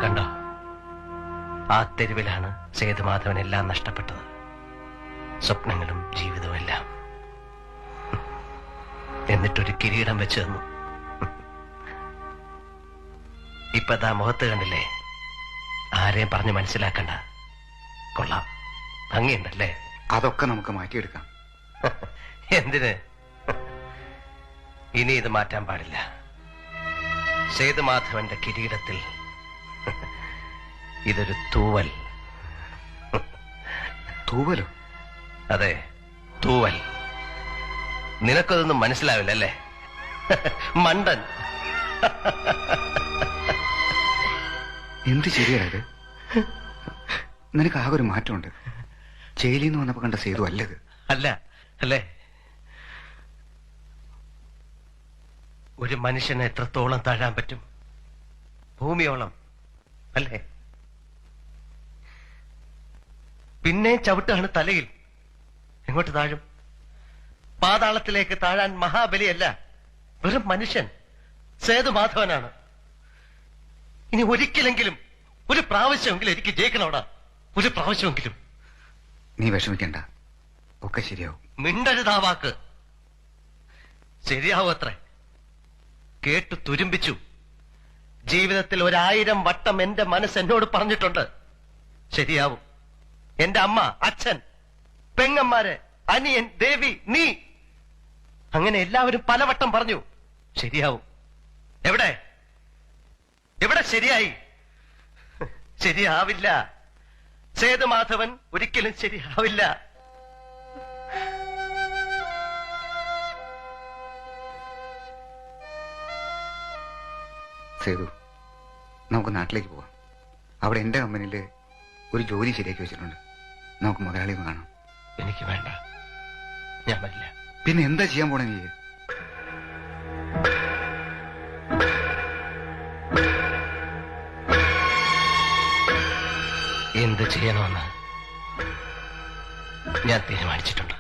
കണ്ടോ, ആ തെരുവിലാണ് സേതുമാധവൻ എല്ലാം നഷ്ടപ്പെട്ടത്. സ്വപ്നങ്ങളും ജീവിതവും എല്ലാം. എന്നിട്ടൊരു കിരീടം വെച്ച് തന്നു. ഇപ്പതാ മുഖത്ത് കണ്ടില്ലേ? ആരെയും പറഞ്ഞ് മനസ്സിലാക്കണ്ട. കൊള്ളാം, ഭംഗിയുണ്ടല്ലേ? അതൊക്കെ നമുക്ക് മാറ്റിയെടുക്കാം. എന്തിന്? ഇനി ഇത് മാറ്റാൻ പാടില്ല. സേതുമാധവന്റെ കിരീടത്തിൽ ഇതൊരു തൂവൽ. തൂവലോ? അതെ, തൂവൽ. നിനക്കതൊന്നും മനസ്സിലാവില്ല അല്ലേ, മണ്ടൻ? എന്ത് ശരിയായത്? നിനക്ക് ആകെ ഒരു മാറ്റമുണ്ട്. ജയിലിൽ നിന്ന് വന്നപ്പോ കണ്ട സേതു അല്ലത്. അല്ല അല്ലേ? ഒരു മനുഷ്യനെ എത്രത്തോളം താഴാൻ പറ്റും? ഭൂമിയോളം അല്ലേ? പിന്നെ ചവിട്ടാണ് തലയിൽ. എങ്ങോട്ട് താഴും? പാതാളത്തിലേക്ക് താഴാൻ മഹാബലിയല്ല, വെറും മനുഷ്യൻ സേതുമാധവനാണ്. ഇനി ഒരിക്കലെങ്കിലും, ഒരു പ്രാവശ്യമെങ്കിലും എനിക്ക് ജയിക്കണോടാ, ഒരു പ്രാവശ്യമെങ്കിലും. നീ വിഷമിക്കണ്ട, ഒക്കെ ശരിയാവും. മിണ്ടരുതാ വാക്ക്. ശരിയാവും അത്രേ. കേട്ടു തുരുമ്പിച്ചു. ജീവിതത്തിൽ 1000 വട്ടം എന്റെ മനസ്സ് എന്നോട് പറഞ്ഞിട്ടുണ്ട്, ശരിയാവും. എന്റെ അമ്മ, അച്ഛൻ, പെങ്ങന്മാര്, അനിയൻ, ദേവി, നീ, അങ്ങനെ എല്ലാവരും പലവട്ടം പറഞ്ഞു ശരിയാവും. എവിടെ എവിടെ ശരിയായി? ശരിയാവില്ല. സേതുമാധവൻ ഒരിക്കലും ശരിയാവില്ല. സേതു, നമുക്ക് നാട്ടിലേക്ക് പോവാം. അവിടെ എന്റെ കമ്പനിയില് ഒരു ജോലി ശരിയാക്കി വെച്ചിട്ടുണ്ട്. നമുക്ക് മുതലാളി ഒന്ന് കാണാം. എനിക്ക് വേണ്ട, ഞാൻ വരില്ല. പിന്നെ എന്താ ചെയ്യാൻ പോണേ നീ? എന്ത് ചെയ്യണമെന്ന് ഞാൻ തീരുമാനിച്ചിട്ടുണ്ട്.